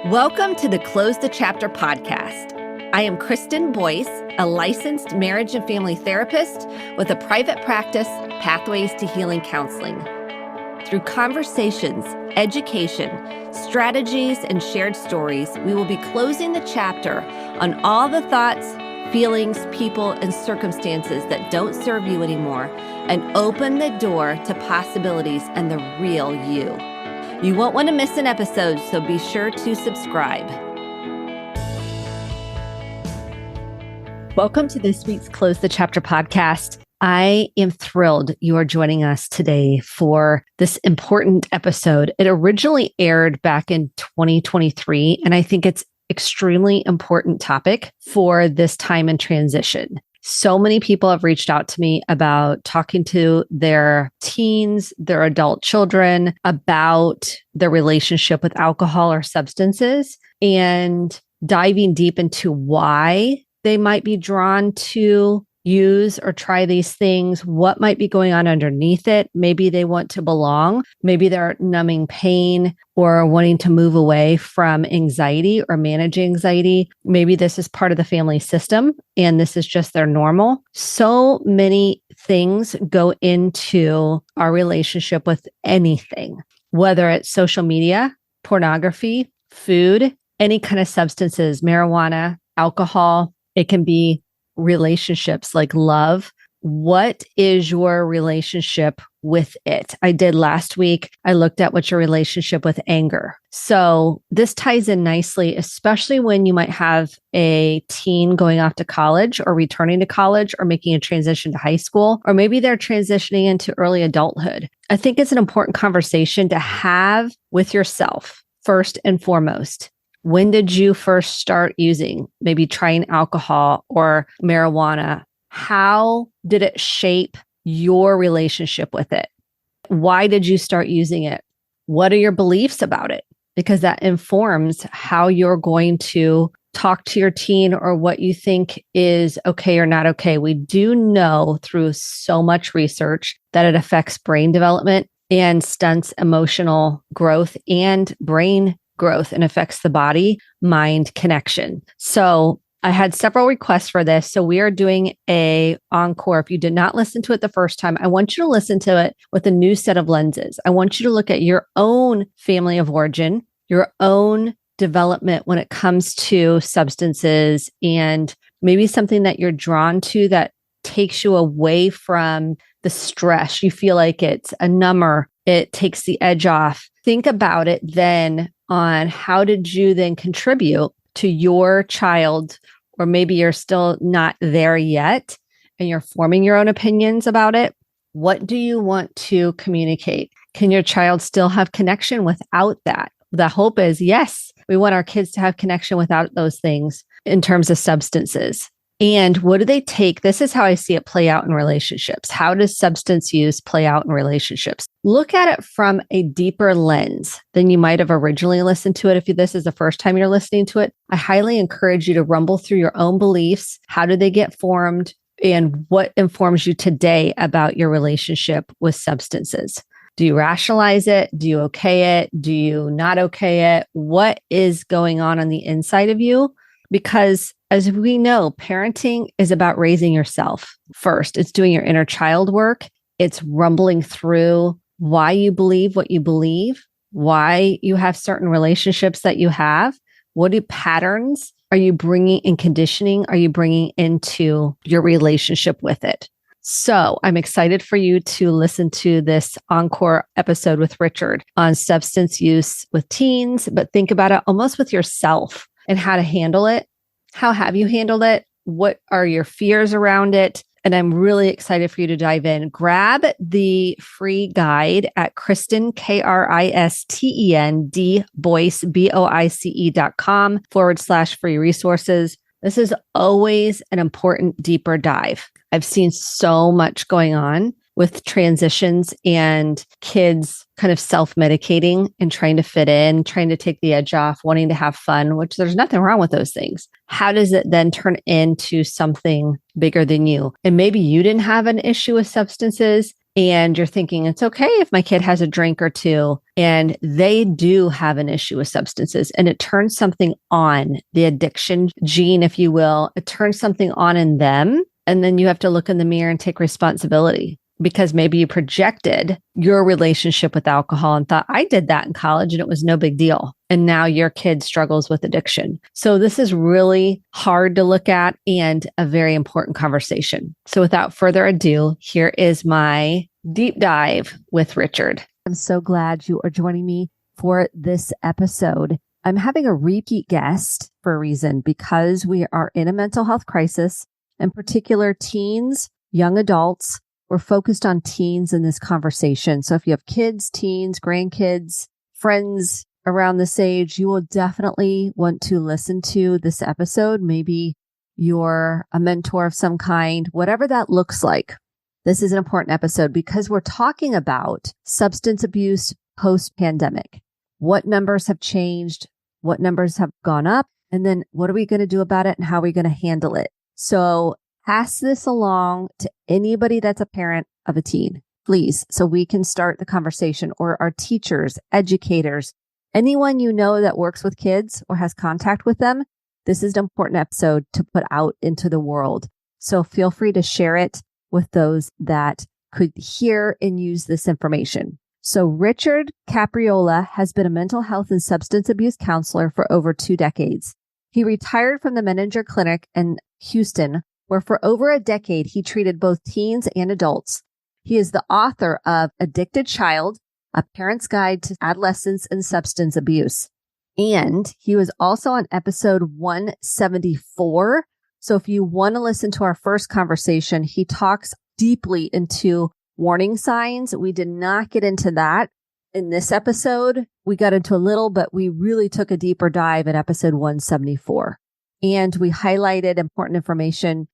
Welcome to the Close the Chapter podcast. I am Kristen Boyce, a licensed marriage and family therapist with a private practice, Pathways to Healing Counseling. Through conversations, education, strategies, and shared stories, we will be closing the chapter on all the thoughts, feelings, people, and circumstances that don't serve you anymore and open the door to possibilities and the real you. You won't want to miss an episode, so be sure to subscribe. Welcome to this week's Close the Chapter podcast. I am thrilled you are joining us today for this important episode. It originally aired back in 2023, and I think it's extremely important topic for this time in transition. So many people have reached out to me about talking to their teens, their adult children about their relationship with alcohol or substances and diving deep into why they might be drawn to use or try these things, what might be going on underneath it. Maybe they want to belong. Maybe they're numbing pain or wanting to move away from anxiety or manage anxiety. Maybe this is part of the family system and this is just their normal. So many things go into our relationship with anything, whether it's social media, pornography, food, any kind of substances, marijuana, alcohol. It can be relationships like love. What is your relationship with it? I did last week. I looked at what's your relationship with anger. So this ties in nicely, especially when you might have a teen going off to college or returning to college or making a transition to high school, or maybe they're transitioning into early adulthood. I think it's an important conversation to have with yourself first and foremost. When did you first start using, maybe trying alcohol or marijuana? How did it shape your relationship with it? Why did you start using it? What are your beliefs about it? Because that informs how you're going to talk to your teen or what you think is okay or not okay. We do know through so much research that it affects brain development and stunts emotional growth and brain growth and affects the body-mind connection. So I had several requests for this. So we are doing a encore. If you did not listen to it the first time, I want you to listen to it with a new set of lenses. I want you to look at your own family of origin, your own development when it comes to substances, and maybe something that you're drawn to that takes you away from the stress. You feel like it's a number. It takes the edge off. Think about it then on how did you then contribute to your child, or maybe you're still not there yet and you're forming your own opinions about it. What do you want to communicate? Can your child still have connection without that? The hope is, yes, we want our kids to have connection without those things in terms of substances. And what do they take? This is how I see it play out in relationships. How does substance use play out in relationships? Look at it from a deeper lens than you might have originally listened to it. If this is the first time you're listening to it, I highly encourage you to rumble through your own beliefs. How do they get formed? And what informs you today about your relationship with substances? Do you rationalize it? Do you okay it? Do you not okay it? What is going on the inside of you? Because as we know, parenting is about raising yourself first. It's doing your inner child work. It's rumbling through why you believe what you believe, why you have certain relationships that you have. What patterns are you bringing in conditioning? Are you bringing into your relationship with it? So I'm excited for you to listen to this encore episode with Richard on substance use with teens, but think about it almost with yourself and how to handle it. How have you handled it? What are your fears around it? And I'm really excited for you to dive in. Grab the free guide at Kristen, KRISTEN, Boyce, BOICE.com/free resources. This is always an important deeper dive. I've seen so much going on with transitions and kids kind of self-medicating and trying to fit in, trying to take the edge off, wanting to have fun, which there's nothing wrong with those things. How does it then turn into something bigger than you? And maybe you didn't have an issue with substances. And you're thinking it's okay if my kid has a drink or two and they do have an issue with substances and it turns something on, the addiction gene, if you will, it turns something on in them. And then you have to look in the mirror and take responsibility because maybe you projected your relationship with alcohol and thought, I did that in college and it was no big deal. And now your kid struggles with addiction. So this is really hard to look at and a very important conversation. So without further ado, here is my deep dive with Richard. I'm so glad you are joining me for this episode. I'm having a repeat guest for a reason because we are in a mental health crisis, in particular teens, young adults. We're focused on teens in this conversation. So if you have kids, teens, grandkids, friends around this age, you will definitely want to listen to this episode. Maybe you're a mentor of some kind, whatever that looks like. This is an important episode because we're talking about substance abuse post-pandemic. What numbers have changed? What numbers have gone up? And then what are we going to do about it and how are we going to handle it? So pass this along to anybody that's a parent of a teen, please, so we can start the conversation, or our teachers, educators, anyone you know that works with kids or has contact with them. This is an important episode to put out into the world. So feel free to share it with those that could hear and use this information. So Richard Capriola has been a mental health and substance abuse counselor for over 2 decades. He retired from the Menninger Clinic in Houston, where for over a decade, he treated both teens and adults. He is the author of Addicted Child, A Parent's Guide to Adolescence and Substance Abuse. And he was also on episode 174. So if you want to listen to our first conversation, he talks deeply into warning signs. We did not get into that in this episode. We got into a little, but we really took a deeper dive in episode 174. And we highlighted important information,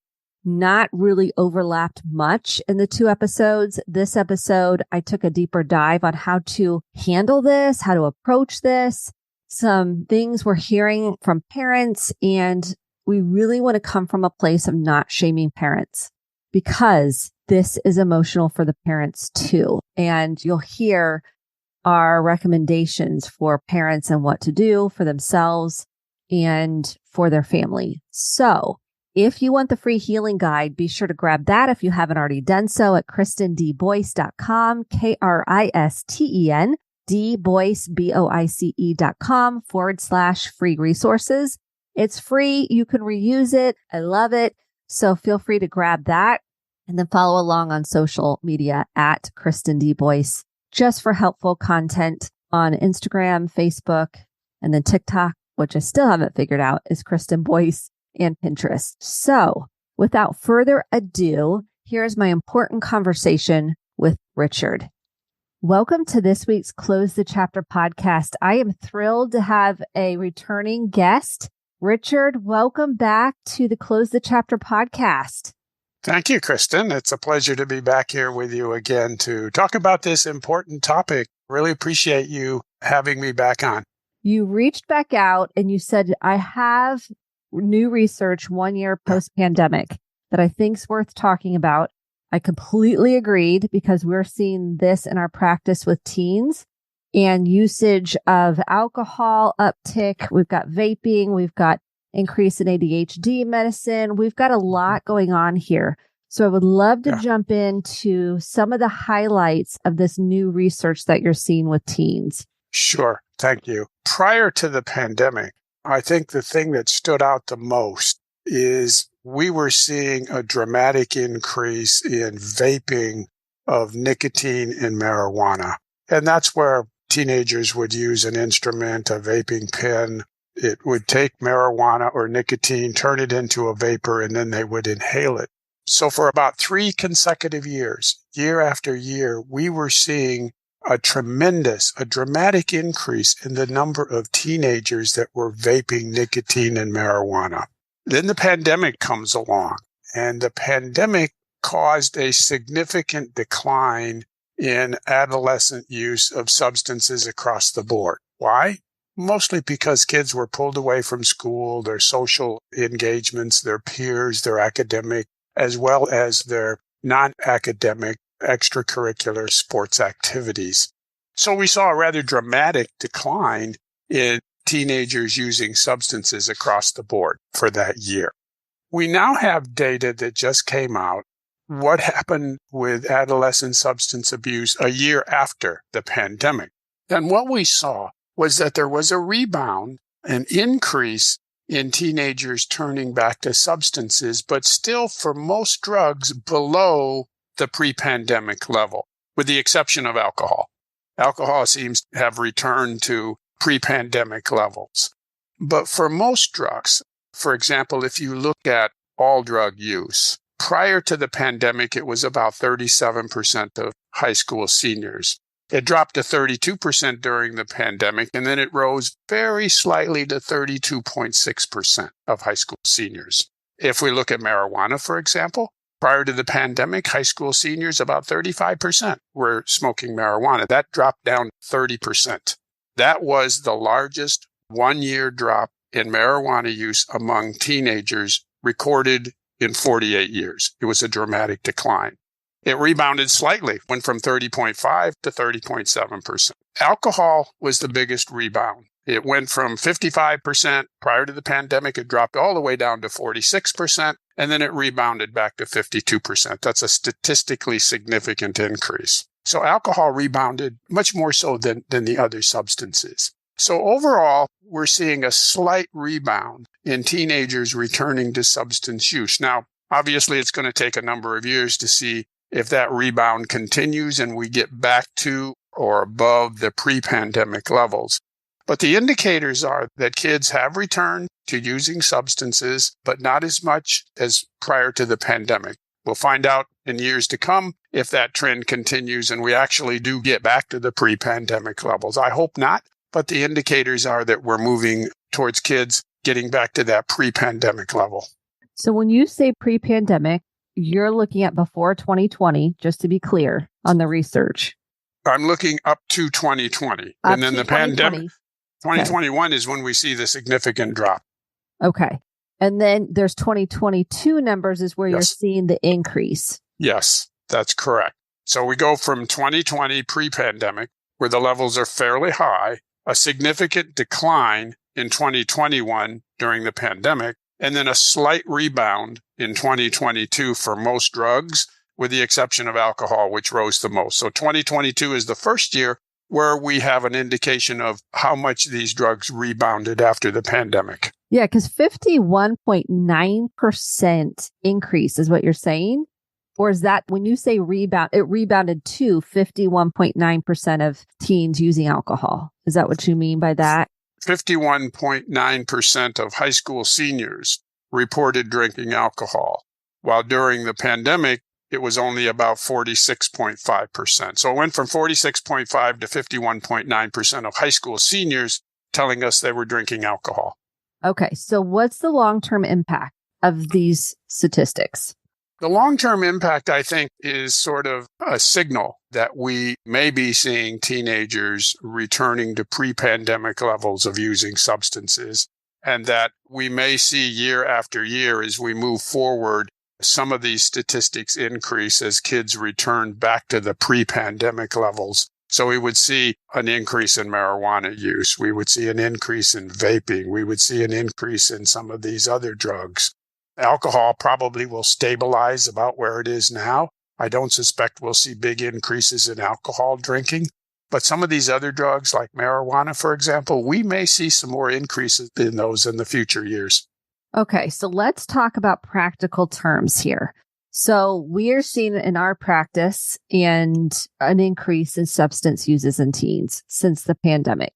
not really overlapped much in the 2 episodes. This episode, I took a deeper dive on how to handle this, how to approach this, some things we're hearing from parents, and we really want to come from a place of not shaming parents because this is emotional for the parents too. And you'll hear our recommendations for parents and what to do for themselves and for their family. So if you want the free healing guide, be sure to grab that if you haven't already done so at KristenDBoyce.com, KristenDBoyce, BOICE.com/free resources. It's free. You can reuse it. I love it. So feel free to grab that and then follow along on social media at KristenDBoyce just for helpful content on Instagram, Facebook, and then TikTok, which I still haven't figured out, is Kristen Boyce, and Pinterest. So without further ado, here's my important conversation with Richard. Welcome to this week's Close the Chapter podcast. I am thrilled to have a returning guest. Richard, welcome back to the Close the Chapter podcast. Thank you, Kristen. It's a pleasure to be back here with you again to talk about this important topic. Really appreciate you having me back on. You reached back out and you said, I have new research 1 year post-pandemic that I think is worth talking about. I completely agreed because we're seeing this in our practice with teens and usage of alcohol uptick. We've got vaping. We've got increase in ADHD medicine. We've got a lot going on here. So I would love to jump into some of the highlights of this new research that you're seeing with teens. Sure. Thank you. Prior to the pandemic, I think the thing that stood out the most is we were seeing a dramatic increase in vaping of nicotine and marijuana. And that's where teenagers would use an instrument, a vaping pen. It would take marijuana or nicotine, turn it into a vapor, and then they would inhale it. So for about 3 consecutive years, year after year, we were seeing a dramatic increase in the number of teenagers that were vaping nicotine and marijuana. Then the pandemic comes along, and the pandemic caused a significant decline in adolescent use of substances across the board. Why? Mostly because kids were pulled away from school, their social engagements, their peers, their academic, as well as their non-academic extracurricular sports activities. So we saw a rather dramatic decline in teenagers using substances across the board for that year. We now have data that just came out. What happened with adolescent substance abuse a year after the pandemic? And what we saw was that there was a rebound, an increase in teenagers turning back to substances, but still for most drugs below the pre-pandemic level, with the exception of alcohol. Alcohol seems to have returned to pre-pandemic levels. But for most drugs, for example, if you look at all drug use, prior to the pandemic, it was about 37% of high school seniors. It dropped to 32% during the pandemic, and then it rose very slightly to 32.6% of high school seniors. If we look at marijuana, for example, prior to the pandemic, high school seniors, about 35% were smoking marijuana. That dropped down 30%. That was the largest one-year drop in marijuana use among teenagers recorded in 48 years. It was a dramatic decline. It rebounded slightly, went from 30.5 to 30.7%. Alcohol was the biggest rebound. It went from 55% prior to the pandemic. It dropped all the way down to 46%, and then it rebounded back to 52%. That's a statistically significant increase. So alcohol rebounded much more so than the other substances. So overall, we're seeing a slight rebound in teenagers returning to substance use. Now, obviously, it's going to take a number of years to see if that rebound continues and we get back to or above the pre-pandemic levels. But the indicators are that kids have returned to using substances, but not as much as prior to the pandemic. We'll find out in years to come if that trend continues and we actually do get back to the pre-pandemic levels. I hope not, but the indicators are that we're moving towards kids getting back to that pre-pandemic level. So when you say pre-pandemic, you're looking at before 2020, just to be clear on the research. I'm looking up to 2020. And then the pandemic, 2021 is when we see the significant drop. Okay. And then there's 2022 numbers is where you're seeing the increase. Yes, that's correct. So we go from 2020 pre-pandemic, where the levels are fairly high, a significant decline in 2021 during the pandemic, and then a slight rebound in 2022 for most drugs, with the exception of alcohol, which rose the most. So 2022 is the first year where we have an indication of how much these drugs rebounded after the pandemic. Yeah, because 51.9% increase is what you're saying? Or is that when you say rebound, it rebounded to 51.9% of teens using alcohol? Is that what you mean by that? 51.9% of high school seniors reported drinking alcohol, while during the pandemic, it was only about 46.5%. So it went from 46.5 to 51.9% of high school seniors telling us they were drinking alcohol. Okay, so what's the long-term impact of these statistics? The long-term impact, I think, is sort of a signal that we may be seeing teenagers returning to pre-pandemic levels of using substances, and that we may see year after year as we move forward, some of these statistics increase as kids return back to the pre-pandemic levels. So we would see an increase in marijuana use. We would see an increase in vaping. We would see an increase in some of these other drugs. Alcohol probably will stabilize about where it is now. I don't suspect we'll see big increases in alcohol drinking. But some of these other drugs, like marijuana, for example, we may see some more increases in those in the future years. Okay, so let's talk about practical terms here. So we're seeing in our practice and an increase in substance uses in teens since the pandemic.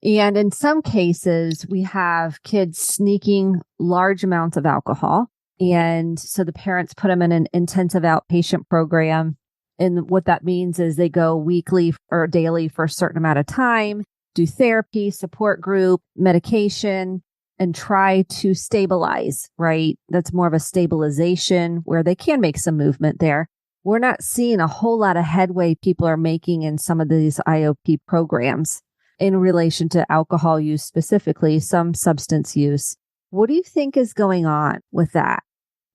And in some cases, we have kids sneaking large amounts of alcohol. And so the parents put them in an intensive outpatient program. And what that means is they go weekly or daily for a certain amount of time, do therapy, support group, medication, and try to stabilize, right? That's more of a stabilization where they can make some movement there. We're not seeing a whole lot of headway people are making in some of these IOP programs in relation to alcohol use specifically, some substance use. What do you think is going on with that?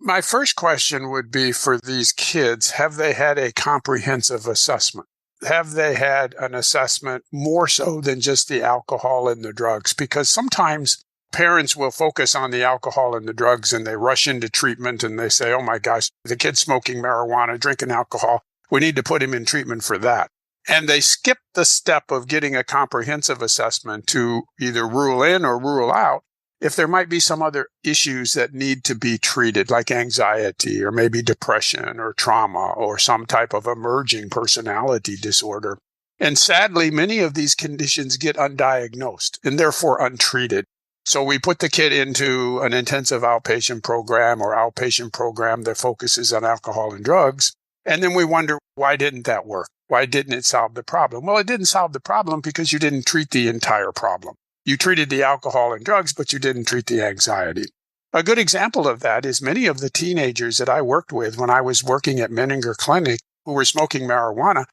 My first question would be for these kids, have they had a comprehensive assessment? Have they had an assessment more so than just the alcohol and the drugs? Because sometimes parents will focus on the alcohol and the drugs and they rush into treatment and they say, oh my gosh, the kid's smoking marijuana, drinking alcohol. We need to put him in treatment for that. And they skip the step of getting a comprehensive assessment to either rule in or rule out if there might be some other issues that need to be treated, like anxiety or maybe depression or trauma or some type of emerging personality disorder. And sadly, many of these conditions get undiagnosed and therefore untreated. So we put the kid into an intensive outpatient program or outpatient program that focuses on alcohol and drugs. And then we wonder, why didn't that work? Why didn't it solve the problem? Well, it didn't solve the problem because you didn't treat the entire problem. You treated the alcohol and drugs, but you didn't treat the anxiety. A good example of that is many of the teenagers that I worked with when I was working at Menninger Clinic who were smoking marijuana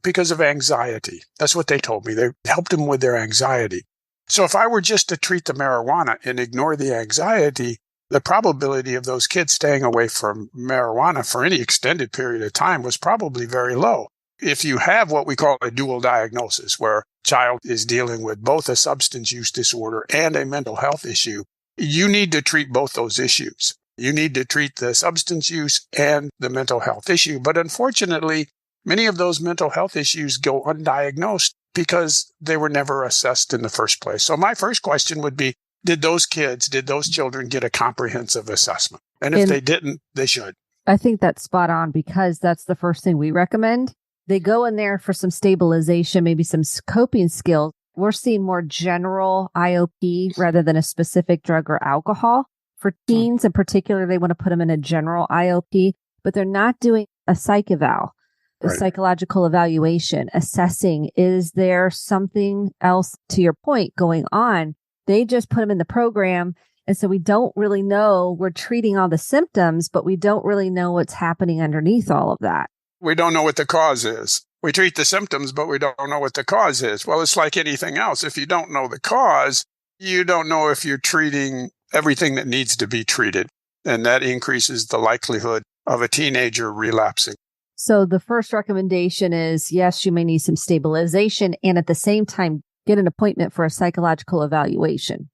because of anxiety. That's what they told me. They helped them with their anxiety. So if I were just to treat the marijuana and ignore the anxiety, the probability of those kids staying away from marijuana for any extended period of time was probably very low. If you have what we call a dual diagnosis, where a child is dealing with both a substance use disorder and a mental health issue, you need to treat both those issues. You need to treat the substance use and the mental health issue. But unfortunately, many of those mental health issues go undiagnosed because they were never assessed in the first place. So my first question would be, did those children get a comprehensive assessment? And if they didn't, they should. I think that's spot on because that's the first thing we recommend. They go in there for some stabilization, maybe some coping skills. We're seeing more general IOP rather than a specific drug or alcohol. For teens in particular, they want to put them in a general IOP, but they're not doing a psych eval, a psychological evaluation, assessing, is there something else, to your point, going on? They just put them in the program. And so we don't really know, we're treating all the symptoms, but we don't really know what's happening underneath all of that. We don't know what the cause is. We treat the symptoms, but we don't know what the cause is. Well, it's like anything else. If you don't know the cause, you don't know if you're treating everything that needs to be treated. And that increases the likelihood of a teenager relapsing. So the first recommendation is, yes, you may need some stabilization and at the same time, get an appointment for a psychological evaluation.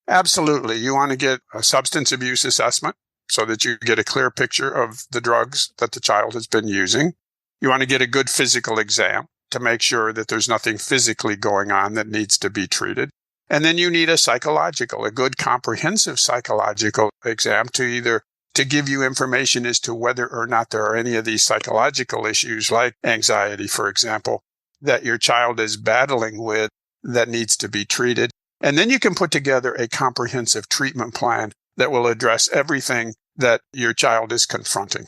Absolutely. You want to get a substance abuse assessment so that you get a clear picture of the drugs that the child has been using. You want to get a good physical exam to make sure that there's nothing physically going on that needs to be treated. And then you need a good comprehensive psychological exam to give you information as to whether or not there are any of these psychological issues like anxiety, for example, that your child is battling with that needs to be treated. And then you can put together a comprehensive treatment plan that will address everything that your child is confronting.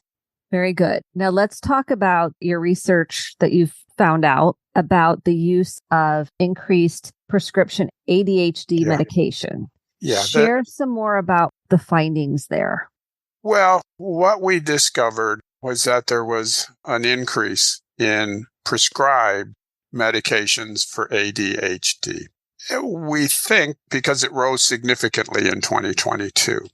Very good. Now let's talk about your research that you've found out about the use of increased prescription ADHD medication. Share some more about the findings there. Well, what we discovered was that there was an increase in prescribed medications for ADHD. We think because it rose significantly in 2022.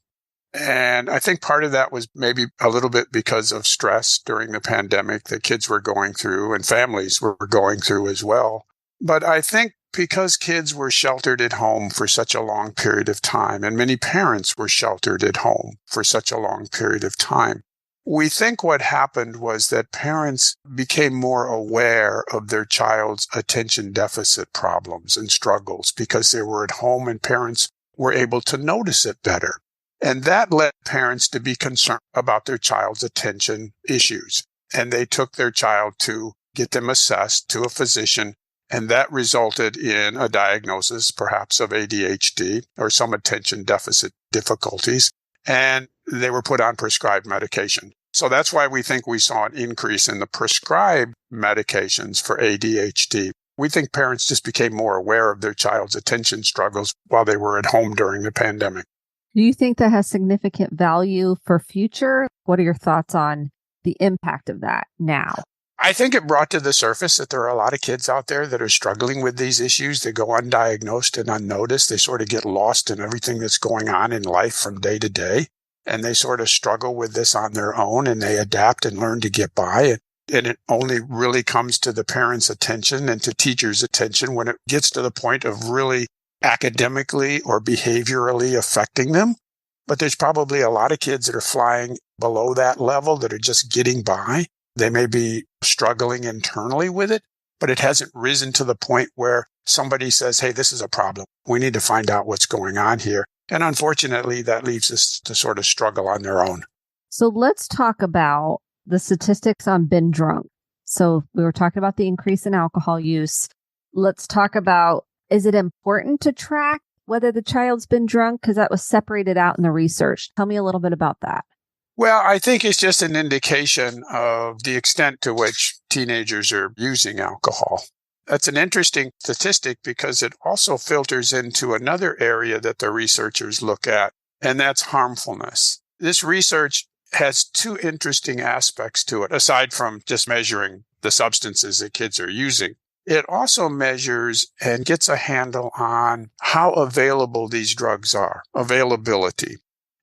And I think part of that was maybe a little bit because of stress during the pandemic that kids were going through and families were going through as well. But I think because kids were sheltered at home for such a long period of time, and many parents were sheltered at home for such a long period of time, we think what happened was that parents became more aware of their child's attention deficit problems and struggles because they were at home and parents were able to notice it better. And that led parents to be concerned about their child's attention issues. And they took their child to get them assessed to a physician. And that resulted in a diagnosis, perhaps of ADHD or some attention deficit difficulties. And they were put on prescribed medication. So that's why we think we saw an increase in the prescribed medications for ADHD. We think parents just became more aware of their child's attention struggles while they were at home during the pandemic. Do you think that has significant value for future? What are your thoughts on the impact of that now? I think it brought to the surface that there are a lot of kids out there that are struggling with these issues. They go undiagnosed and unnoticed. They sort of get lost in everything that's going on in life from day to day. and they sort of struggle with this on their own and they adapt and learn to get by. And it only really comes to the parents' attention and to teachers' attention when it gets to the point of really academically or behaviorally affecting them. But there's probably a lot of kids that are flying below that level that are just getting by. They may be struggling internally with it, but it hasn't risen to the point where somebody says, hey, this is a problem. We need to find out what's going on here. And unfortunately, that leaves us to sort of struggle on their own. So let's talk about the statistics on been drunk. So we were talking about the increase in alcohol use. Let's talk about, is it important to track whether the child's been drunk? Because that was separated out in the research. Tell me a little bit about that. Well, I think it's just an indication of the extent to which teenagers are using alcohol. That's an interesting statistic because it also filters into another area that the researchers look at, and that's harmfulness. This research has two interesting aspects to it, aside from just measuring the substances that kids are using. It also measures and gets a handle on how available these drugs are, availability,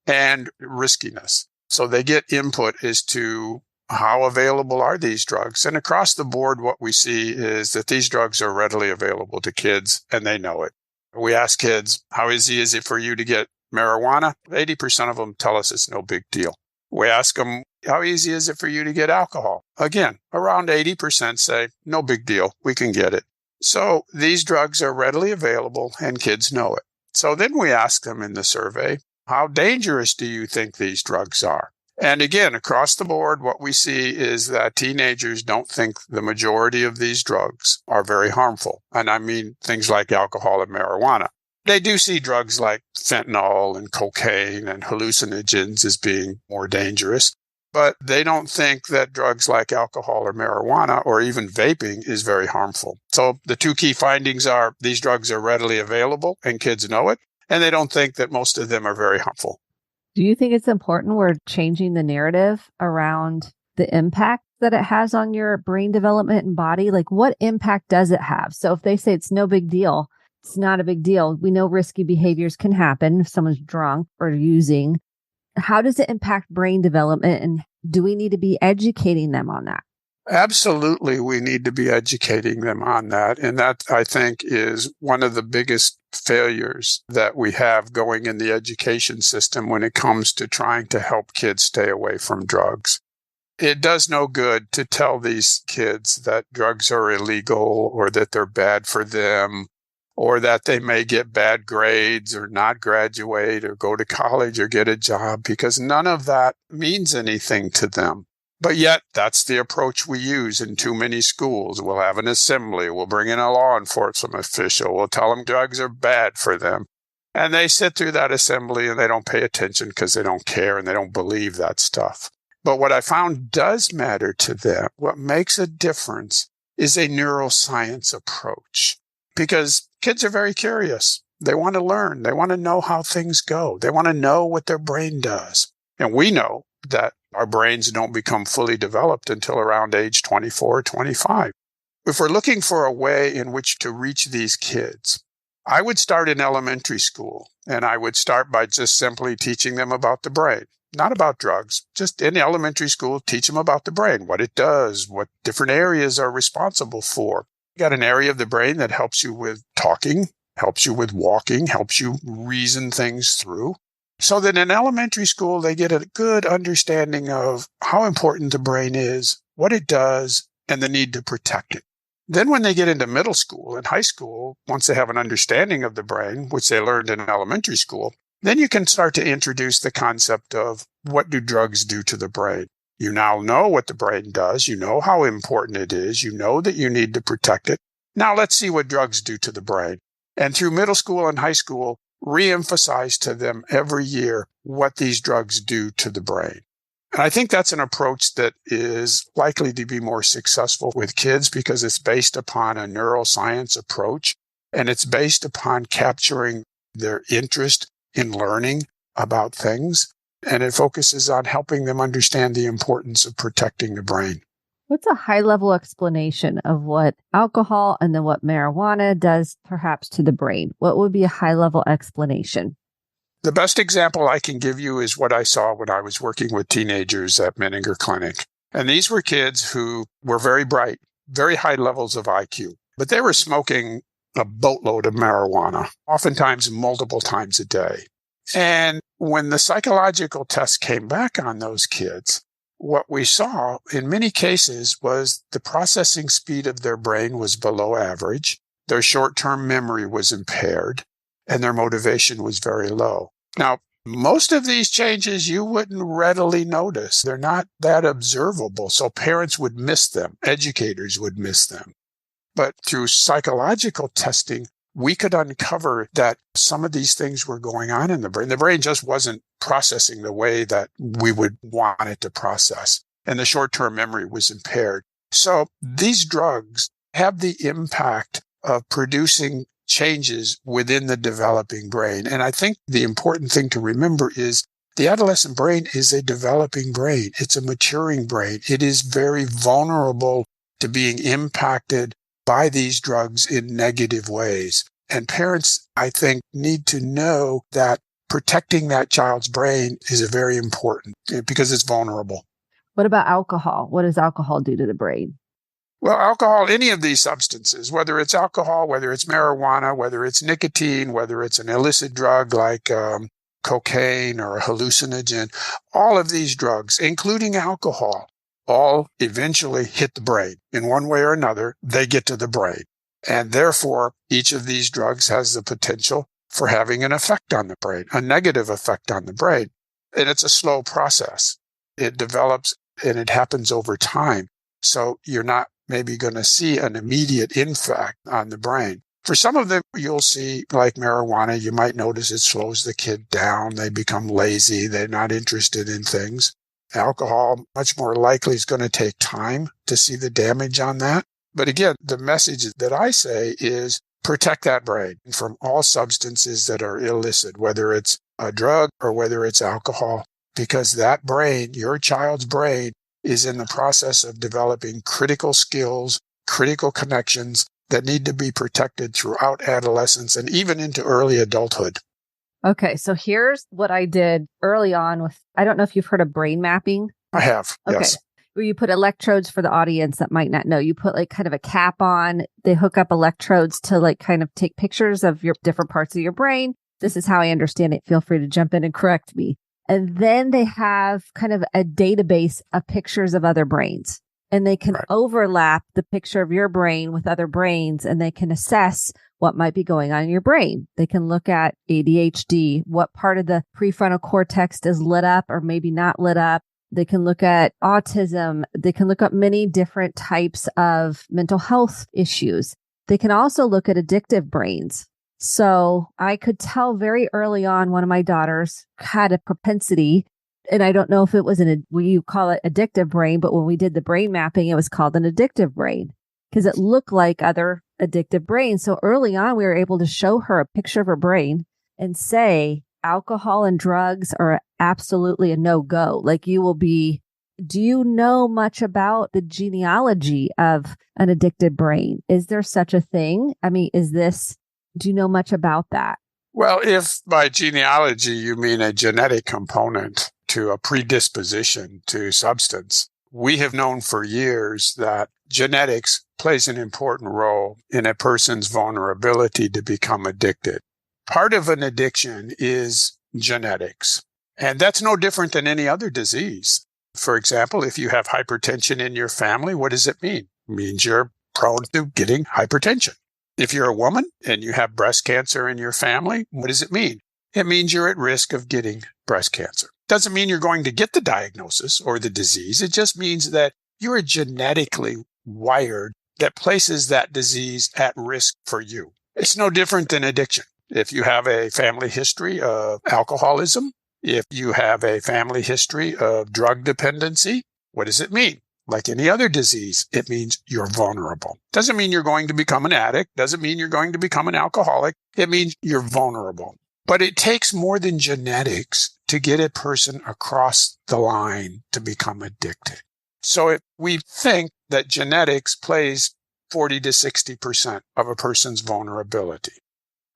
and riskiness. So they get input as to how available are these drugs. And across the board, what we see is that these drugs are readily available to kids, and they know it. We ask kids, how easy is it for you to get marijuana? 80% of them tell us it's no big deal. We ask them, how easy is it for you to get alcohol? Again, around 80% say, no big deal, we can get it. So these drugs are readily available and kids know it. So then we ask them in the survey, how dangerous do you think these drugs are? And again, across the board, what we see is that teenagers don't think the majority of these drugs are very harmful. And I mean things like alcohol and marijuana. They do see drugs like fentanyl and cocaine and hallucinogens as being more dangerous, but they don't think that drugs like alcohol or marijuana or even vaping is very harmful. So the two key findings are these drugs are readily available and kids know it, and they don't think that most of them are very harmful. Do you think it's important we're changing the narrative around the impact that it has on your brain development and body? Like, what impact does it have? So if they say it's no big deal, it's not a big deal. We know risky behaviors can happen if someone's drunk or using. How does it impact brain development? And do we need to be educating them on that? Absolutely, we need to be educating them on that. And that, I think, is one of the biggest failures that we have going in the education system when it comes to trying to help kids stay away from drugs. It does no good to tell these kids that drugs are illegal or that they're bad for them or that they may get bad grades or not graduate or go to college or get a job, because none of that means anything to them. But yet, that's the approach we use in too many schools. We'll have an assembly. We'll bring in a law enforcement official. We'll tell them drugs are bad for them. And they sit through that assembly and they don't pay attention because they don't care and they don't believe that stuff. But what I found does matter to them, what makes a difference, is a neuroscience approach. Because kids are very curious. They want to learn. They want to know how things go. They want to know what their brain does. And we know that our brains don't become fully developed until around age 24 or 25. If we're looking for a way in which to reach these kids, I would start in elementary school, and I would start by just simply teaching them about the brain, not about drugs. Just in elementary school, teach them about the brain, what it does, what different areas are responsible for. You got an area of the brain that helps you with talking, helps you with walking, helps you reason things through. So that in elementary school, they get a good understanding of how important the brain is, what it does, and the need to protect it. Then when they get into middle school and high school, once they have an understanding of the brain, which they learned in elementary school, then you can start to introduce the concept of what do drugs do to the brain. You now know what the brain does. You know how important it is. You know that you need to protect it. Now let's see what drugs do to the brain. And through middle school and high school, re-emphasize to them every year what these drugs do to the brain. And I think that's an approach that is likely to be more successful with kids because it's based upon a neuroscience approach, and it's based upon capturing their interest in learning about things, and it focuses on helping them understand the importance of protecting the brain. What's a high-level explanation of what alcohol and then what marijuana does perhaps to the brain? What would be a high-level explanation? The best example I can give you is what I saw when I was working with teenagers at Menninger Clinic. And these were kids who were very bright, very high levels of IQ, but they were smoking a boatload of marijuana, oftentimes multiple times a day. And when the psychological tests came back on those kids, what we saw in many cases was the processing speed of their brain was below average, their short-term memory was impaired, and their motivation was very low. Now, most of these changes you wouldn't readily notice. They're not that observable, so parents would miss them, educators would miss them. But through psychological testing, we could uncover that some of these things were going on in the brain. The brain just wasn't processing the way that we would want it to process, and the short-term memory was impaired. So these drugs have the impact of producing changes within the developing brain. And I think the important thing to remember is the adolescent brain is a developing brain. It's a maturing brain. It is very vulnerable to being impacted by these drugs in negative ways. And parents, I think, need to know that protecting that child's brain is very important because it's vulnerable. What about alcohol? What does alcohol do to the brain? Well, alcohol, any of these substances, whether it's alcohol, whether it's marijuana, whether it's nicotine, whether it's an illicit drug like cocaine or a hallucinogen, all of these drugs, including alcohol, all eventually hit the brain. In one way or another, they get to the brain. And therefore, each of these drugs has the potential for having an effect on the brain, a negative effect on the brain. And it's a slow process. It develops and it happens over time. So you're not maybe going to see an immediate impact on the brain. For some of them, you'll see, like marijuana, you might notice it slows the kid down. They become lazy. They're not interested in things. Alcohol, much more likely, is going to take time to see the damage on that. But again, the message that I say is protect that brain from all substances that are illicit, whether it's a drug or whether it's alcohol, because that brain, your child's brain, is in the process of developing critical skills, critical connections that need to be protected throughout adolescence and even into early adulthood. Okay, so here's what I did early on with, I don't know if you've heard of brain mapping. I have, okay. Yes. Where you put electrodes for the audience that might not know. You put like kind of a cap on, they hook up electrodes to like kind of take pictures of your different parts of your brain. This is how I understand it. Feel free to jump in and correct me. And then they have kind of a database of pictures of other brains. And they can overlap the picture of your brain with other brains, and they can assess what might be going on in your brain. They can look at ADHD, what part of the prefrontal cortex is lit up or maybe not lit up. They can look at autism. They can look up many different types of mental health issues. They can also look at addictive brains. So I could tell very early on one of my daughters had a propensity, and I don't know if it was you call it addictive brain, but when we did the brain mapping, it was called an addictive brain because it looked like other addictive brains. So early on, we were able to show her a picture of her brain and say, alcohol and drugs are absolutely a no-go. Like you will be, do you know much about the genealogy of an addicted brain? Is there such a thing? I mean, do you know much about that? Well, if by genealogy you mean a genetic component to a predisposition to substance, we have known for years that genetics plays an important role in a person's vulnerability to become addicted. Part of an addiction is genetics, and that's no different than any other disease. For example, if you have hypertension in your family, what does it mean? It means you're prone to getting hypertension. If you're a woman and you have breast cancer in your family, what does it mean? It means you're at risk of getting breast cancer. Doesn't mean you're going to get the diagnosis or the disease. It just means that you are genetically wired that places that disease at risk for you. It's no different than addiction. If you have a family history of alcoholism, if you have a family history of drug dependency, what does it mean? Like any other disease, it means you're vulnerable. Doesn't mean you're going to become an addict. Doesn't mean you're going to become an alcoholic. It means you're vulnerable. But it takes more than genetics to get a person across the line to become addicted. So if we think that genetics plays 40 to 60% of a person's vulnerability.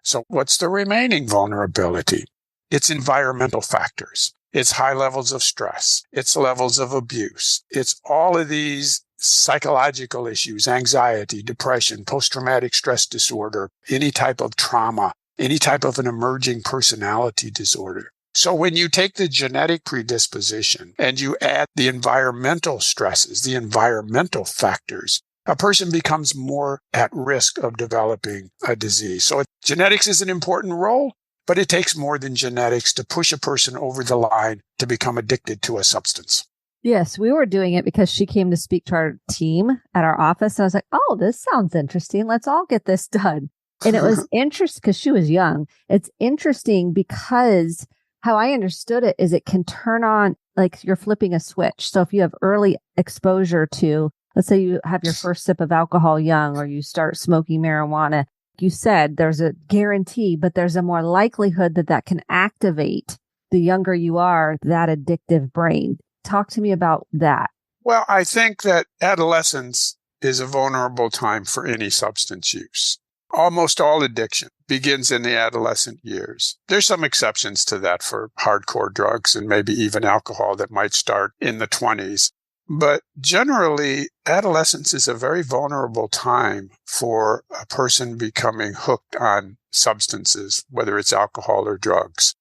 So what's the remaining vulnerability? It's environmental factors. It's high levels of stress. It's levels of abuse. It's all of these psychological issues, anxiety, depression, post-traumatic stress disorder, any type of trauma, any type of an emerging personality disorder. So when you take the genetic predisposition and you add the environmental stresses, the environmental factors, a person becomes more at risk of developing a disease. So genetics is an important role, but it takes more than genetics to push a person over the line to become addicted to a substance. Yes, we were doing it because she came to speak to our team at our office. And I was like, oh, this sounds interesting. Let's all get this done. And it was interesting because she was young. It's interesting because how I understood it is it can turn on, like you're flipping a switch. So if you have early exposure to, let's say you have your first sip of alcohol young, or you start smoking marijuana, you said there's a guarantee, but there's a more likelihood that that can activate the younger you are, that addictive brain. Talk to me about that. Well, I think that adolescence is a vulnerable time for any substance use. Almost all addiction begins in the adolescent years. There's some exceptions to that for hardcore drugs and maybe even alcohol that might start in the 20s. But generally, adolescence is a very vulnerable time for a person becoming hooked on substances, whether it's alcohol or drugs.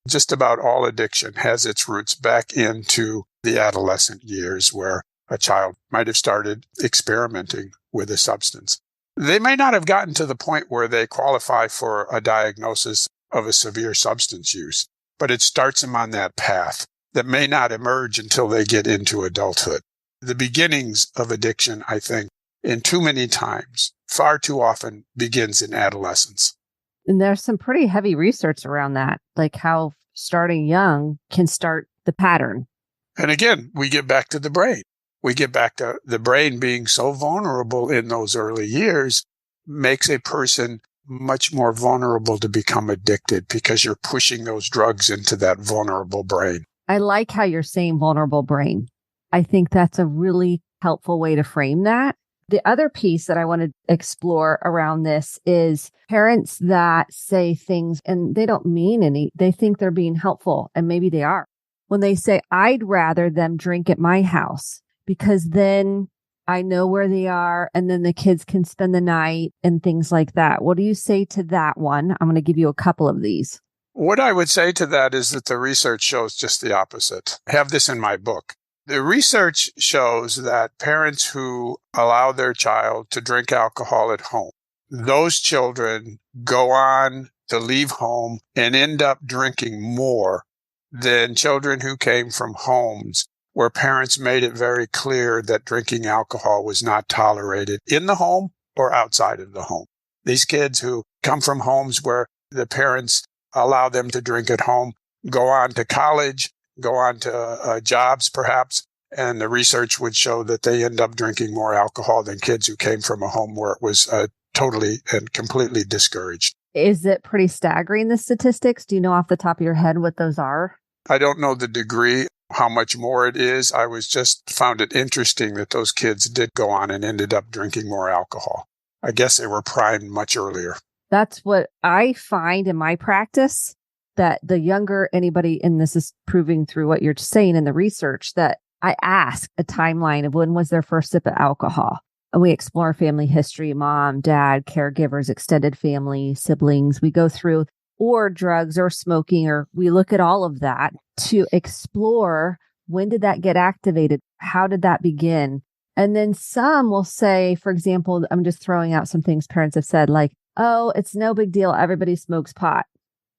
Just about all addiction has its roots back into the adolescent years, where a child might have started experimenting with a substance. They may not have gotten to the point where they qualify for a diagnosis of a severe substance use, but it starts them on that path that may not emerge until they get into adulthood. The beginnings of addiction, I think, in too many times, far too often, begins in adolescence. And there's some pretty heavy research around that, like how starting young can start the pattern. And again, we get back to the brain. We get back to the brain being so vulnerable in those early years makes a person much more vulnerable to become addicted because you're pushing those drugs into that vulnerable brain. I like how you're saying vulnerable brain. I think that's a really helpful way to frame that. The other piece that I want to explore around this is parents that say things and they don't mean any, they think they're being helpful, and maybe they are. When they say, I'd rather them drink at my house because then I know where they are and then the kids can spend the night and things like that. What do you say to that one? I'm going to give you a couple of these. What I would say to that is that the research shows just the opposite. I have this in my book. The research shows that parents who allow their child to drink alcohol at home, those children go on to leave home and end up drinking more than children who came from homes where parents made it very clear that drinking alcohol was not tolerated in the home or outside of the home. These kids who come from homes where the parents allow them to drink at home go on to college, go on to jobs perhaps, and the research would show that they end up drinking more alcohol than kids who came from a home where it was totally and completely discouraged. Is it pretty staggering, the statistics? Do you know off the top of your head what those are? I don't know the degree, how much more it is. I was just found it interesting that those kids did go on and ended up drinking more alcohol. I guess they were primed much earlier. That's what I find in my practice, that the younger anybody, and this is proving through what you're saying in the research, that I ask a timeline of when was their first sip of alcohol. And we explore family history, mom, dad, caregivers, extended family, siblings. We go through, or drugs or smoking, or we look at all of that to explore when did that get activated? How did that begin? And then some will say, for example, I'm just throwing out some things parents have said, like, oh, it's no big deal. Everybody smokes pot.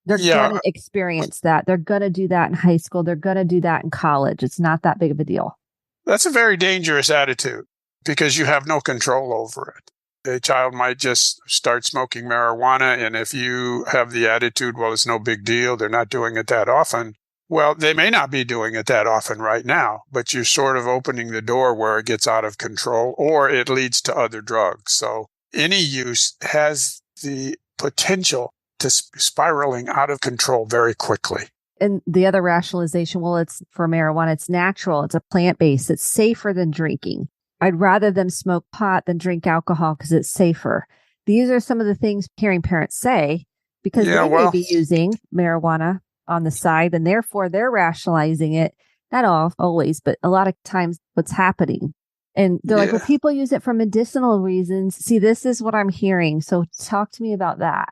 They're going to experience that. They're going to do that in high school. They're going to do that in college. It's not that big of a deal. That's a very dangerous attitude because you have no control over it. A child might just start smoking marijuana, and if you have the attitude, well, it's no big deal, they're not doing it that often. Well, they may not be doing it that often right now, but you're sort of opening the door where it gets out of control or it leads to other drugs. So any use has the potential to spiraling out of control very quickly. And the other rationalization, well, it's for marijuana, it's natural, it's a plant-based, it's safer than drinking. I'd rather them smoke pot than drink alcohol because it's safer. These are some of the things hearing parents say because they may be using marijuana on the side, and therefore they're rationalizing it. Not always, but a lot of times what's happening. And they're like, well, people use it for medicinal reasons. See, this is what I'm hearing. So talk to me about that.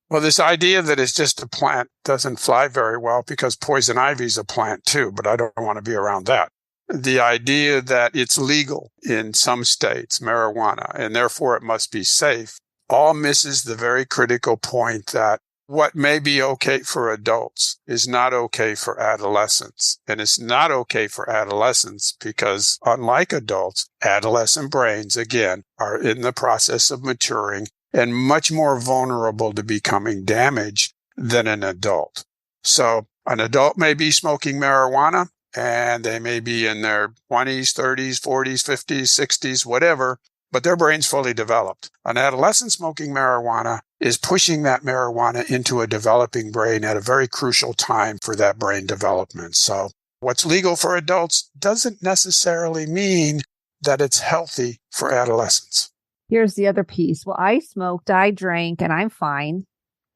Well, this idea that it's just a plant doesn't fly very well because poison ivy is a plant too, but I don't want to be around that. The idea that it's legal in some states, marijuana, and therefore it must be safe, all misses the very critical point that what may be okay for adults is not okay for adolescents. And it's not okay for adolescents because, unlike adults, adolescent brains, again, are in the process of maturing and much more vulnerable to becoming damaged than an adult. So an adult may be smoking marijuana, and they may be in their 20s, 30s, 40s, 50s, 60s, whatever, but their brain's fully developed. An adolescent smoking marijuana is pushing that marijuana into a developing brain at a very crucial time for that brain development. So what's legal for adults doesn't necessarily mean that it's healthy for adolescents. Here's the other piece. Well, I smoked, I drank, and I'm fine.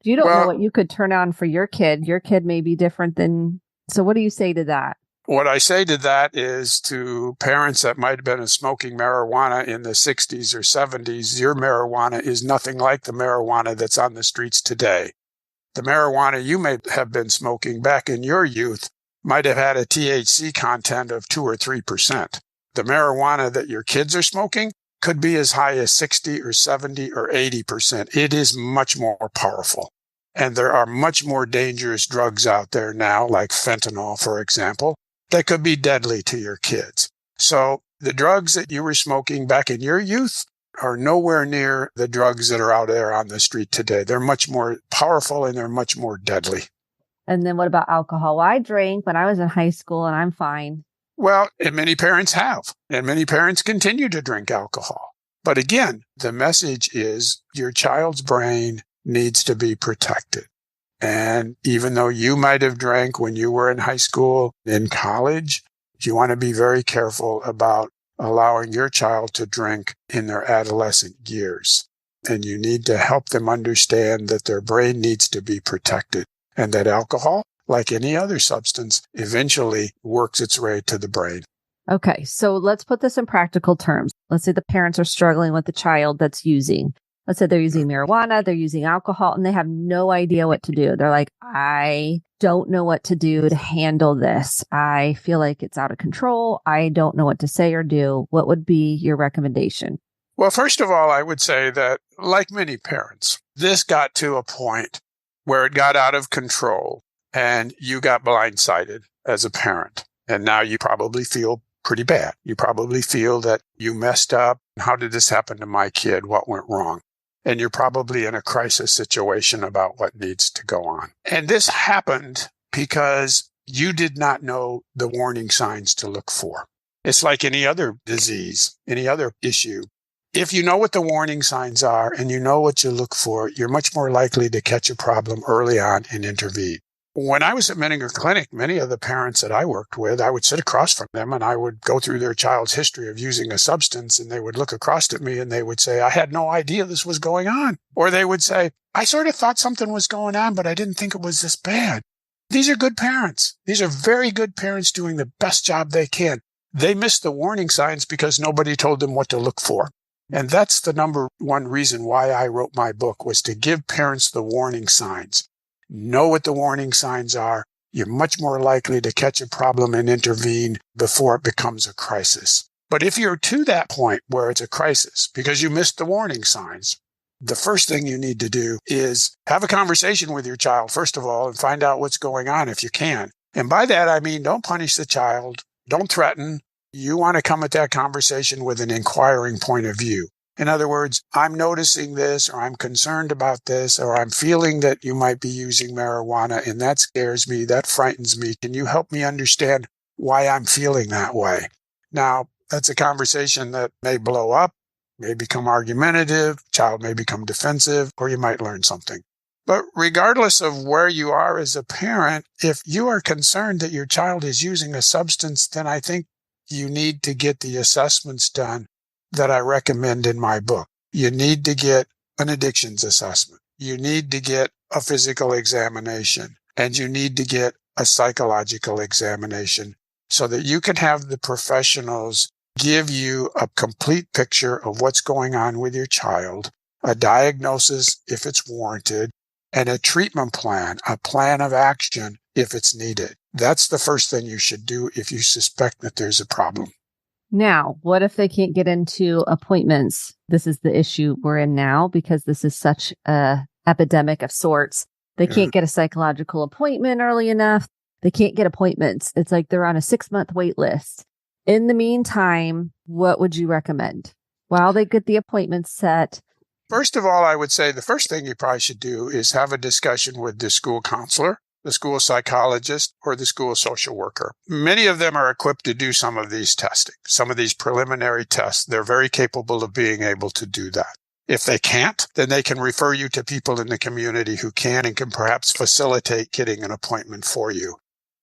You don't know what you could turn on for your kid. Your kid may be different than... So what do you say to that? What I say to that is to parents that might have been smoking marijuana in the 60s or 70s, your marijuana is nothing like the marijuana that's on the streets today. The marijuana you may have been smoking back in your youth might have had a THC content of 2 or 3%. The marijuana that your kids are smoking could be as high as 60 or 70 or 80%. It is much more powerful. And there are much more dangerous drugs out there now, like fentanyl, for example, that could be deadly to your kids. So the drugs that you were smoking back in your youth are nowhere near the drugs that are out there on the street today. They're much more powerful and they're much more deadly. And then what about alcohol? Well, I drank when I was in high school and I'm fine. Well, and many parents have, and many parents continue to drink alcohol. But again, the message is your child's brain needs to be protected. And even though you might have drank when you were in high school, in college, you want to be very careful about allowing your child to drink in their adolescent years. And you need to help them understand that their brain needs to be protected and that alcohol, like any other substance, eventually works its way to the brain. Okay, so let's put this in practical terms. Let's say the parents are struggling with the child that's using. Let's say they're using marijuana, they're using alcohol, and they have no idea what to do. They're like, I don't know what to do to handle this. I feel like it's out of control. I don't know what to say or do. What would be your recommendation? Well, first of all, I would say that, like many parents, this got to a point where it got out of control and you got blindsided as a parent. And now you probably feel pretty bad. You probably feel that you messed up. How did this happen to my kid? What went wrong? And you're probably in a crisis situation about what needs to go on. And this happened because you did not know the warning signs to look for. It's like any other disease, any other issue. If you know what the warning signs are and you know what you look for, you're much more likely to catch a problem early on and intervene. When I was at Menninger Clinic, many of the parents that I worked with, I would sit across from them and I would go through their child's history of using a substance, and they would look across at me and they would say, I had no idea this was going on. Or they would say, I sort of thought something was going on, but I didn't think it was this bad. These are good parents. These are very good parents doing the best job they can. They missed the warning signs because nobody told them what to look for. And that's the number one reason why I wrote my book, was to give parents the warning signs. Know what the warning signs are. You're much more likely to catch a problem and intervene before it becomes a crisis. But if you're to that point where it's a crisis because you missed the warning signs, the first thing you need to do is have a conversation with your child, first of all, and find out what's going on if you can. And by that, I mean, don't punish the child. Don't threaten. You want to come at that conversation with an inquiring point of view. In other words, I'm noticing this, or I'm concerned about this, or I'm feeling that you might be using marijuana, and that scares me, that frightens me. Can you help me understand why I'm feeling that way? Now, that's a conversation that may blow up, may become argumentative, child may become defensive, or you might learn something. But regardless of where you are as a parent, if you are concerned that your child is using a substance, then I think you need to get the assessments done that I recommend in my book. You need to get an addictions assessment. You need to get a physical examination. and you need to get a psychological examination so that you can have the professionals give you a complete picture of what's going on with your child, a diagnosis if it's warranted, and a treatment plan, a plan of action if it's needed. That's the first thing you should do if you suspect that there's a problem. Now, what if they can't get into appointments? This is the issue we're in now because this is such a epidemic of sorts. They can't get a psychological appointment early enough. They can't get appointments. It's like they're on a 6-month wait list. In the meantime, what would you recommend while they get the appointment set? First of all, I would say the first thing you probably should do is have a discussion with the school counselor, the school psychologist, or the school social worker. Many of them are equipped to do some of these testing, some of these preliminary tests. They're very capable of being able to do that. If they can't, then they can refer you to people in the community who can and can perhaps facilitate getting an appointment for you.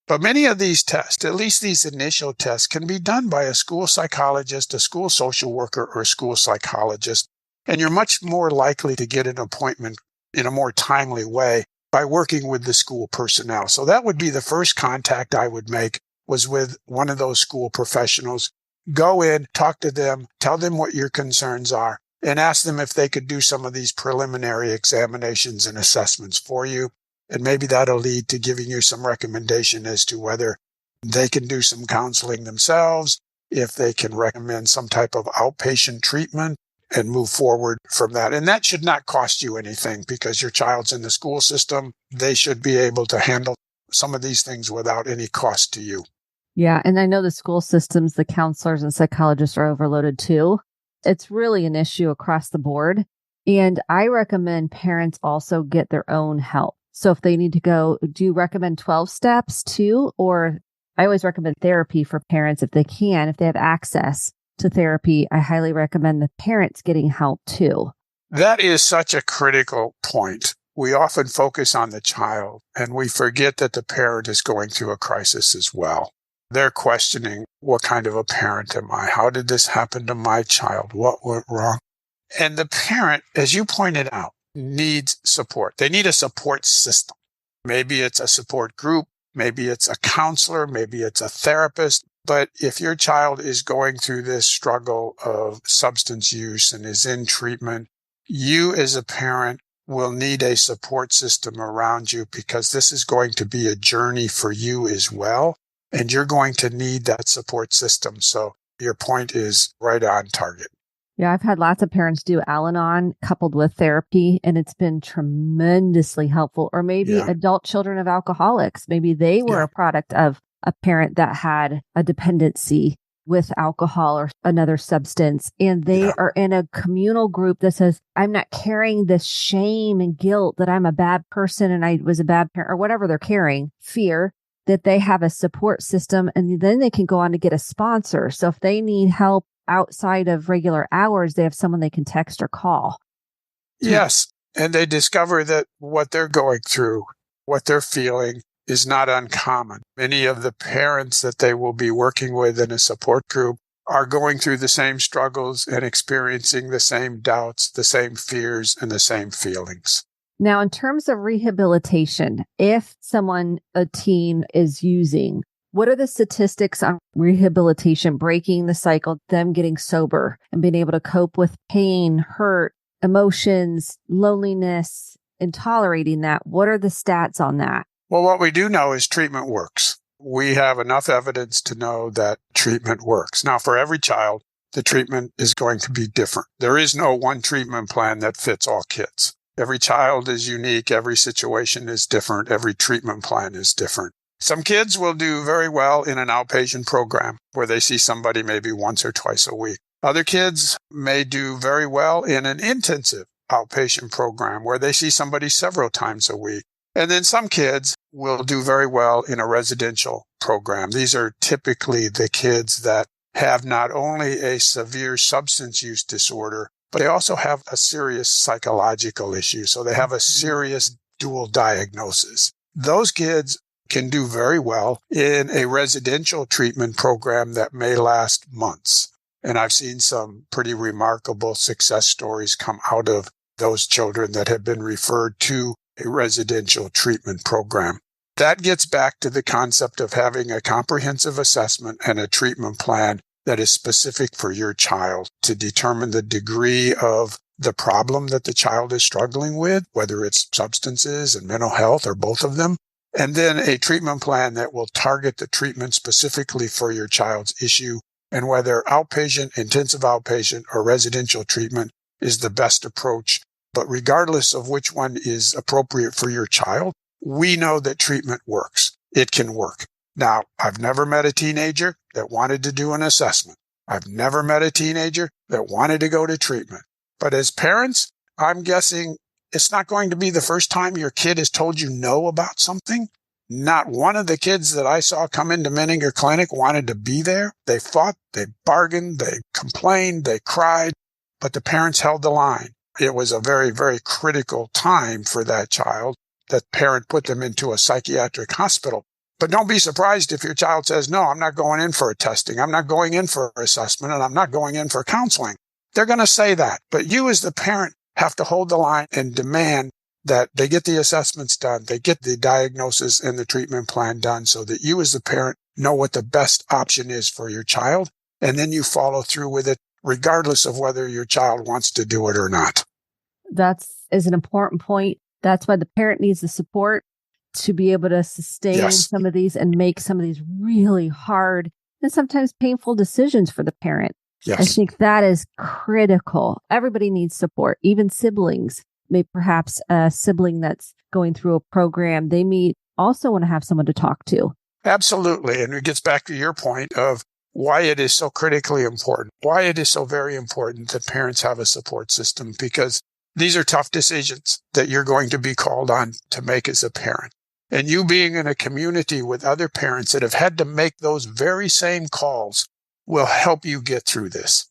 But many of these tests, at least these initial tests, can be done by a school psychologist, a school social worker, or a school psychologist. And you're much more likely to get an appointment in a more timely way by working with the school personnel. So that would be the first contact I would make, was with one of those school professionals. Go in, talk to them, tell them what your concerns are, and ask them if they could do some of these preliminary examinations and assessments for you. And maybe that'll lead to giving you some recommendation as to whether they can do some counseling themselves, if they can recommend some type of outpatient treatment, and move forward from that. And that should not cost you anything because your child's in the school system. They should be able to handle some of these things without any cost to you. Yeah. And I know the school systems, the counselors and psychologists are overloaded too. It's really an issue across the board. And I recommend parents also get their own help. So if they need to go, do you recommend 12 steps too? Or I always recommend therapy for parents if they can, if they have access to therapy. I highly recommend the parents getting help too. That is such a critical point. We often focus on the child and we forget that the parent is going through a crisis as well. They're questioning, what kind of a parent am I? How did this happen to my child? What went wrong? And the parent, as you pointed out, needs support. They need a support system. Maybe it's a support group. Maybe it's a counselor. Maybe it's a therapist. But if your child is going through this struggle of substance use and is in treatment, you as a parent will need a support system around you because this is going to be a journey for you as well. And you're going to need that support system. So your point is right on target. Yeah, I've had lots of parents do Al-Anon coupled with therapy, and it's been tremendously helpful. Or maybe adult children of alcoholics. Maybe they were a product of a parent that had a dependency with alcohol or another substance. And they are in a communal group that says, I'm not carrying this shame and guilt that I'm a bad person and I was a bad parent or whatever they're carrying, fear that they have a support system. And then they can go on to get a sponsor. So if they need help outside of regular hours, they have someone they can text or call. Yes. And they discover that what they're going through, what they're feeling is not uncommon. Many of the parents that they will be working with in a support group are going through the same struggles and experiencing the same doubts, the same fears, and the same feelings. Now, in terms of rehabilitation, if a teen is using, what are the statistics on rehabilitation, breaking the cycle, them getting sober and being able to cope with pain, hurt, emotions, loneliness, and tolerating that? What are the stats on that? Well, what we do know is treatment works. We have enough evidence to know that treatment works. Now, for every child, the treatment is going to be different. There is no one treatment plan that fits all kids. Every child is unique. Every situation is different. Every treatment plan is different. Some kids will do very well in an outpatient program where they see somebody maybe once or twice a week. Other kids may do very well in an intensive outpatient program where they see somebody several times a week. And then some kids will do very well in a residential program. These are typically the kids that have not only a severe substance use disorder, but they also have a serious psychological issue. So they have a serious dual diagnosis. Those kids can do very well in a residential treatment program that may last months. And I've seen some pretty remarkable success stories come out of those children that have been referred to a residential treatment program. That gets back to the concept of having a comprehensive assessment and a treatment plan that is specific for your child to determine the degree of the problem that the child is struggling with, whether it's substances and mental health or both of them, and then a treatment plan that will target the treatment specifically for your child's issue, and whether outpatient, intensive outpatient, or residential treatment is the best approach. But regardless of which one is appropriate for your child, we know that treatment works. It can work. Now, I've never met a teenager that wanted to do an assessment. I've never met a teenager that wanted to go to treatment. But as parents, I'm guessing it's not going to be the first time your kid has told you no about something. Not one of the kids that I saw come into Menninger Clinic wanted to be there. They fought, they bargained, they complained, they cried, but the parents held the line. It was a very, very critical time for that child. That parent put them into a psychiatric hospital. But don't be surprised if your child says, no, I'm not going in for a testing. I'm not going in for assessment, and I'm not going in for counseling. They're going to say that. But you as the parent have to hold the line and demand that they get the assessments done, they get the diagnosis and the treatment plan done so that you as the parent know what the best option is for your child. And then you follow through with it, regardless of whether your child wants to do it or not. That is an important point. That's why the parent needs the support to be able to sustain some of these and make some of these really hard and sometimes painful decisions for the parent. Yes. I think that is critical. Everybody needs support, even siblings. Maybe perhaps a sibling that's going through a program, they may also want to have someone to talk to. Absolutely. And it gets back to your point of why it is so critically important, why it is so very important that parents have a support system, because these are tough decisions that you're going to be called on to make as a parent. And you being in a community with other parents that have had to make those very same calls will help you get through this.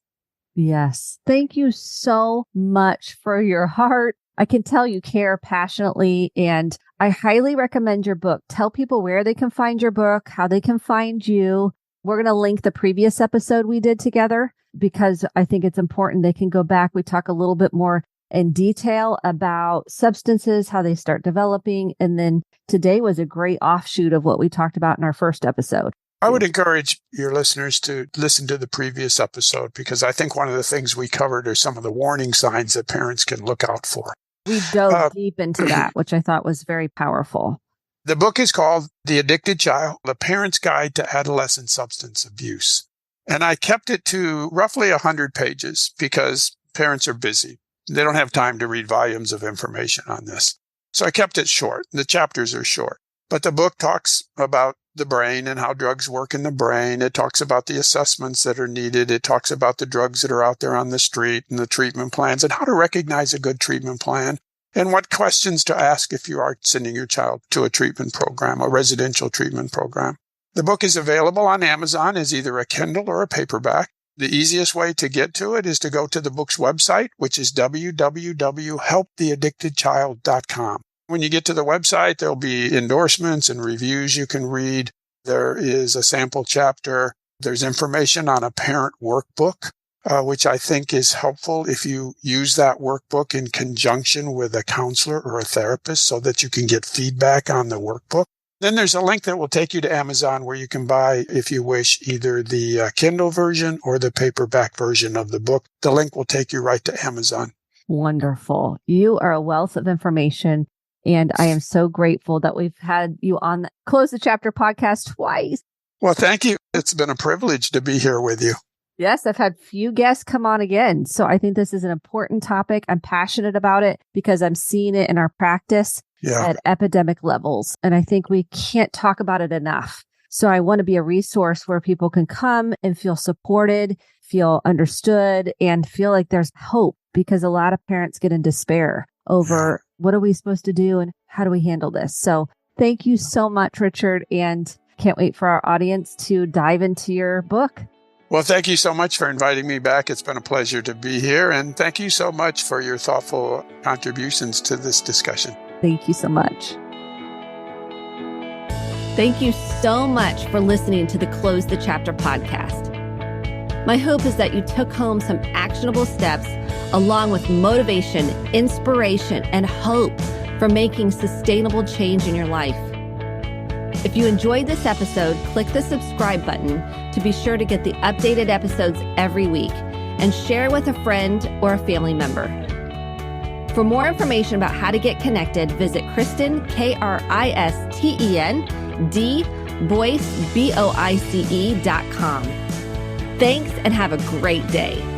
Yes. Thank you so much for your heart. I can tell you care passionately, and I highly recommend your book. Tell people where they can find your book, how they can find you. We're going to link the previous episode we did together because I think it's important. They can go back. We talk a little bit more in detail about substances, how they start developing. And then today was a great offshoot of what we talked about in our first episode. I would encourage your listeners to listen to the previous episode because I think one of the things we covered are some of the warning signs that parents can look out for. We dove deep into that, which I thought was very powerful. The book is called The Addicted Child, The Parent's Guide to Adolescent Substance Abuse. And I kept it to roughly 100 pages because parents are busy. They don't have time to read volumes of information on this. So I kept it short. The chapters are short. But the book talks about the brain and how drugs work in the brain. It talks about the assessments that are needed. It talks about the drugs that are out there on the street and the treatment plans and how to recognize a good treatment plan and what questions to ask if you are sending your child to a treatment program, a residential treatment program. The book is available on Amazon as either a Kindle or a paperback. The easiest way to get to it is to go to the book's website, which is www.helptheaddictedchild.com. When you get to the website, there'll be endorsements and reviews you can read. There is a sample chapter. There's information on a parent workbook, which I think is helpful if you use that workbook in conjunction with a counselor or a therapist so that you can get feedback on the workbook. Then there's a link that will take you to Amazon where you can buy, if you wish, either the Kindle version or the paperback version of the book. The link will take you right to Amazon. Wonderful. You are a wealth of information. And I am so grateful that we've had you on the Close the Chapter podcast twice. Well, thank you. It's been a privilege to be here with you. Yes, I've had few guests come on again. So I think this is an important topic. I'm passionate about it because I'm seeing it in our practice at epidemic levels. And I think we can't talk about it enough. So I want to be a resource where people can come and feel supported, feel understood, and feel like there's hope because a lot of parents get in despair over what are we supposed to do and how do we handle this? So thank you so much, Richard, and can't wait for our audience to dive into your book. Well, thank you so much for inviting me back. It's been a pleasure to be here. And thank you so much for your thoughtful contributions to this discussion. Thank you so much. Thank you so much for listening to the Close the Chapter podcast. My hope is that you took home some actionable steps along with motivation, inspiration, and hope for making sustainable change in your life. If you enjoyed this episode, click the subscribe button to be sure to get the updated episodes every week, and share with a friend or a family member. For more information about how to get connected, visit Kristen, KRISTEN, Boyce, BOICE.com. Thanks and have a great day.